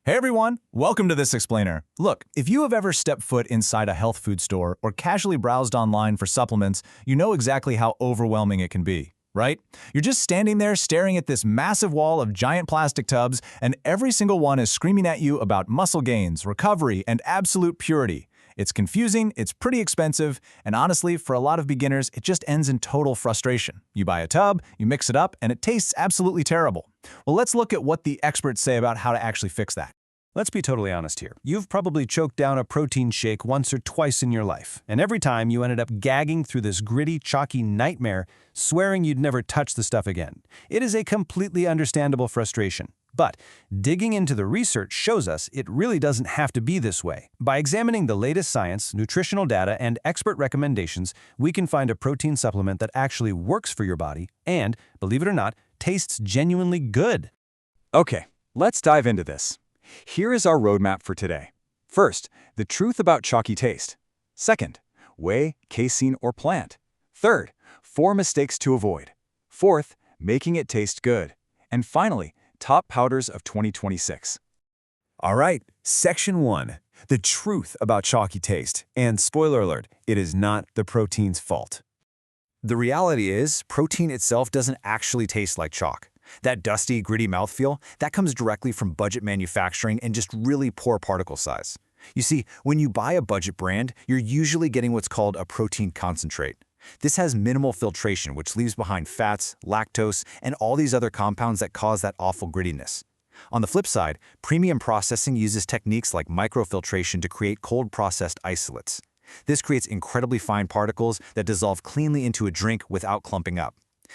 Hey everyone, welcome to This Explainer. Look, if you have ever stepped foot inside a health food store or casually browsed online for supplements, you know exactly how overwhelming it can be, right? You're just standing there staring at this massive wall of giant plastic tubs, and every single one is screaming at you about muscle gains, recovery, and absolute purity. It's confusing, it's pretty expensive, and honestly, for a lot of beginners, it just ends in total frustration. You buy a tub, you mix it up, and it tastes absolutely terrible. Well, let's look at what the experts say about how to actually fix that. Let's be totally honest here. You've probably choked down a protein shake once or twice in your life, and every time you ended up gagging through this gritty, chalky nightmare, swearing you'd never touch the stuff again. It is a completely understandable frustration. But digging into the research shows us it really doesn't have to be this way. By examining the latest science, nutritional data, and expert recommendations, we can find a protein supplement that actually works for your body and, believe it or not, tastes genuinely good. Okay, let's dive into this. Here is our roadmap for today. First, the truth about chalky taste. Second, whey, casein, or plant. Third, 4 mistakes to avoid. Fourth, making it taste good. And finally, top powders of 2026. All right, Section 1. The truth about chalky taste. And spoiler alert, it is not the protein's fault. The reality is, protein itself doesn't actually taste like chalk. That dusty, gritty mouthfeel, that comes directly from budget manufacturing and just really poor particle size. You see, when you buy a budget brand, you're usually getting what's called a protein concentrate. This has minimal filtration, which leaves behind fats, lactose, and all these other compounds that cause that awful grittiness. On the flip side, premium processing uses techniques like microfiltration to create cold-processed isolates. This creates incredibly fine particles that dissolve cleanly into a drink without clumping up.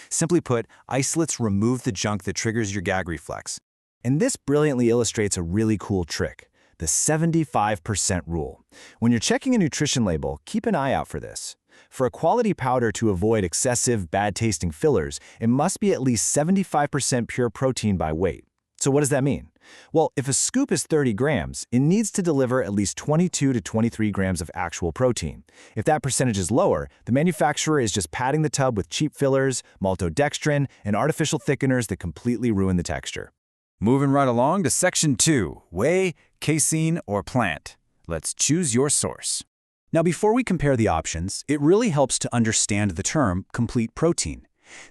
Simply put, isolates remove the junk that triggers your gag reflex. And this brilliantly illustrates a really cool trick, the 75% rule. When you're checking a nutrition label, keep an eye out for this. For a quality powder to avoid excessive, bad-tasting fillers, it must be at least 75% pure protein by weight. So what does that mean? Well, if a scoop is 30 grams, it needs to deliver at least 22 to 23 grams of actual protein. If that percentage is lower, the manufacturer is just padding the tub with cheap fillers, maltodextrin, and artificial thickeners that completely ruin the texture. Moving right along to Section 2, whey, casein, or plant. Let's choose your source. Now, before we compare the options, it really helps to understand the term complete protein.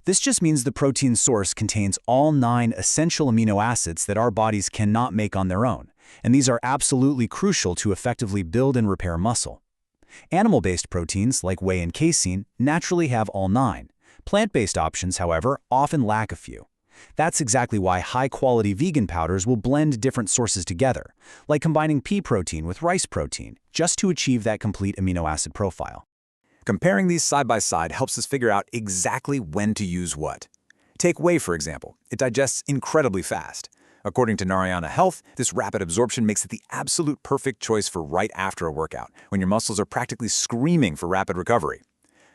This just means the protein source contains all 9 essential amino acids that our bodies cannot make on their own, and these are absolutely crucial to effectively build and repair muscle. Animal-based proteins, like whey and casein, naturally have all 9. Plant-based options, however, often lack a few. That's exactly why high-quality vegan powders will blend different sources together, like combining pea protein with rice protein, just to achieve that complete amino acid profile. Comparing these side by side helps us figure out exactly when to use what. Take whey, for example. It digests incredibly fast. According to Narayana Health, this rapid absorption makes it the absolute perfect choice for right after a workout, when your muscles are practically screaming for rapid recovery.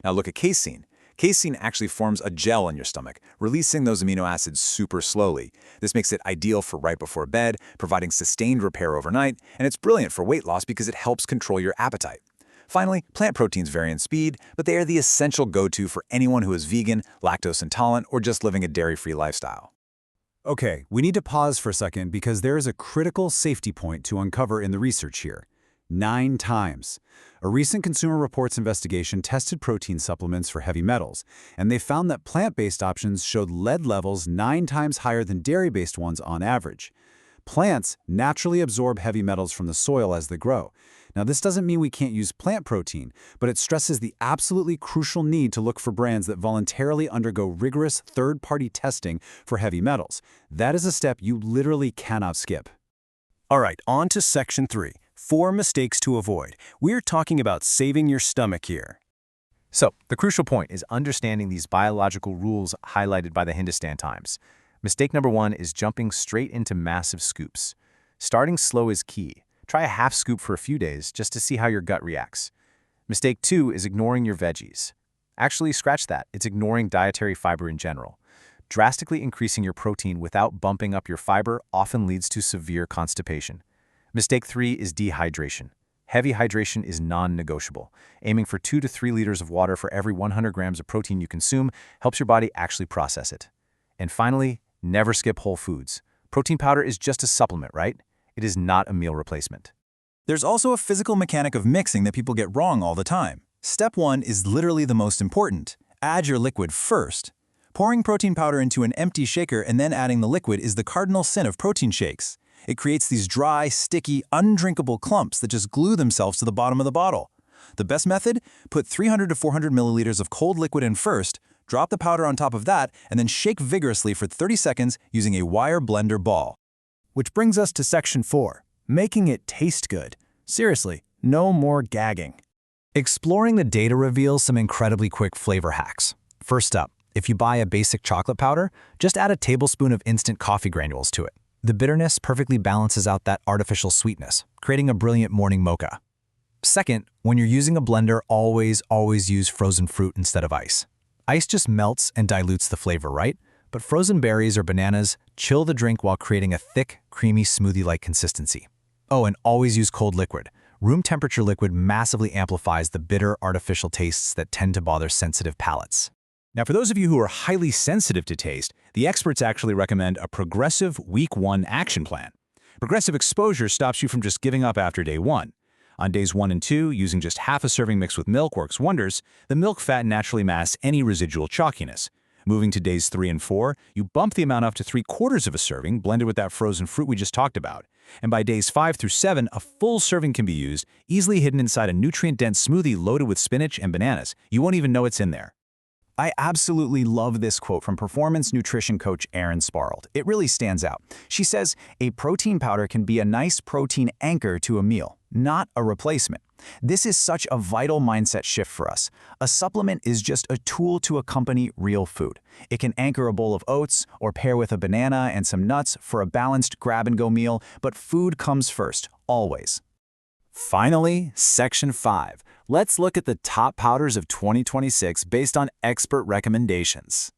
Now look at casein. Casein actually forms a gel in your stomach, releasing those amino acids super slowly. This makes it ideal for right before bed, providing sustained repair overnight, and it's brilliant for weight loss because it helps control your appetite. Finally, plant proteins vary in speed, but they are the essential go-to for anyone who is vegan, lactose intolerant, or just living a dairy-free lifestyle. Okay, we need to pause for a second because there is a critical safety point to uncover in the research here. 9 times. A recent Consumer Reports investigation tested protein supplements for heavy metals, and they found that plant-based options showed lead levels 9 times higher than dairy-based ones on average. Plants naturally absorb heavy metals from the soil as they grow. Now, this doesn't mean we can't use plant protein, but it stresses the absolutely crucial need to look for brands that voluntarily undergo rigorous third-party testing for heavy metals. That is a step you literally cannot skip. All right, on to Section 3, 4 mistakes to avoid. We're talking about saving your stomach here. So, the crucial point is understanding these biological rules highlighted by the Hindustan Times. Mistake number 1 is jumping straight into massive scoops. Starting slow is key. Try a half scoop for a few days just to see how your gut reacts. Mistake 2 is ignoring your veggies. Actually, scratch that. It's ignoring dietary fiber in general. Drastically increasing your protein without bumping up your fiber often leads to severe constipation. Mistake 3 is dehydration. Heavy hydration is non-negotiable. Aiming for 2 to 3 liters of water for every 100 grams of protein you consume helps your body actually process it. And finally, never skip whole foods. Protein powder is just a supplement, right? It is not a meal replacement. There's also a physical mechanic of mixing that people get wrong all the time. Step 1 is literally the most important. Add your liquid first. Pouring protein powder into an empty shaker and then adding the liquid is the cardinal sin of protein shakes. It creates these dry, sticky, undrinkable clumps that just glue themselves to the bottom of the bottle. The best method? Put 300 to 400 milliliters of cold liquid in first, drop the powder on top of that, and then shake vigorously for 30 seconds using a wire blender ball. Which brings us to section 4, making it taste good. Seriously, no more gagging. Exploring the data reveals some incredibly quick flavor hacks. First up, if you buy a basic chocolate powder, just add a tablespoon of instant coffee granules to it. The bitterness perfectly balances out that artificial sweetness, creating a brilliant morning mocha. Second, when you're using a blender, always use frozen fruit instead of ice. Ice just melts and dilutes the flavor, right? But frozen berries or bananas chill the drink while creating a thick, creamy smoothie-like consistency. Oh, and always use cold liquid. Room temperature liquid massively amplifies the bitter, artificial tastes that tend to bother sensitive palates. Now, for those of you who are highly sensitive to taste, the experts actually recommend a progressive week 1 action plan. Progressive exposure stops you from just giving up after day 1. On days 1 and 2, using just half a serving mixed with milk works wonders. The milk fat naturally masks any residual chalkiness. Moving to days 3 and 4, you bump the amount up to 3/4 of a serving, blended with that frozen fruit we just talked about. And by days 5 through 7, a full serving can be used, easily hidden inside a nutrient-dense smoothie loaded with spinach and bananas. You won't even know it's in there. I absolutely love this quote from performance nutrition coach Erin Sparld. It really stands out. She says, "A protein powder can be a nice protein anchor to a meal, not a replacement." This is such a vital mindset shift for us. A supplement is just a tool to accompany real food. It can anchor a bowl of oats or pair with a banana and some nuts for a balanced grab-and-go meal, but food comes first, always. Finally, Section 5. Let's look at the top powders of 2026 based on expert recommendations.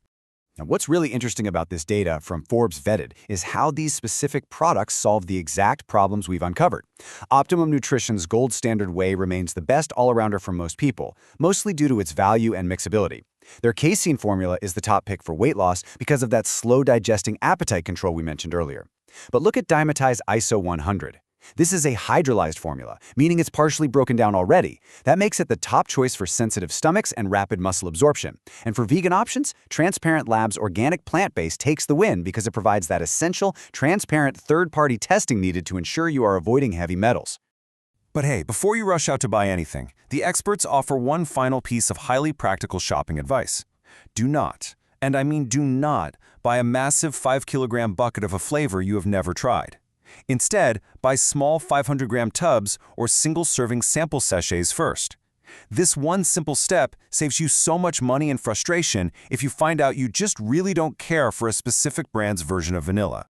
Now, what's really interesting about this data from Forbes Vetted is how these specific products solve the exact problems we've uncovered. Optimum Nutrition's Gold Standard Whey remains the best all-arounder for most people, mostly due to its value and mixability. Their casein formula is the top pick for weight loss because of that slow-digesting appetite control we mentioned earlier. But look at Dymatize ISO 100. This is a hydrolyzed formula, meaning it's partially broken down already. That makes it the top choice for sensitive stomachs and rapid muscle absorption. And for vegan options, Transparent Labs Organic Plant-Based takes the win because it provides that essential, transparent third-party testing needed to ensure you are avoiding heavy metals. But hey, before you rush out to buy anything, the experts offer one final piece of highly practical shopping advice. Do not, and I mean do not, buy a massive 5-kilogram bucket of a flavor you have never tried. Instead, buy small 500-gram tubs or single-serving sample sachets first. This one simple step saves you so much money and frustration if you find out you just really don't care for a specific brand's version of vanilla.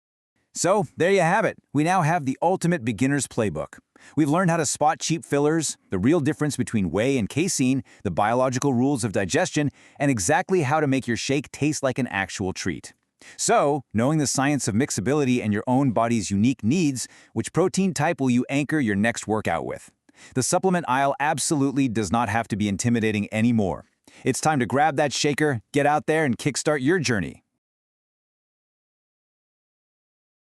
So, there you have it. We now have the ultimate beginner's playbook. We've learned how to spot cheap fillers, the real difference between whey and casein, the biological rules of digestion, and exactly how to make your shake taste like an actual treat. So, knowing the science of mixability and your own body's unique needs, which protein type will you anchor your next workout with? The supplement aisle absolutely does not have to be intimidating anymore. It's time to grab that shaker, get out there, and kickstart your journey.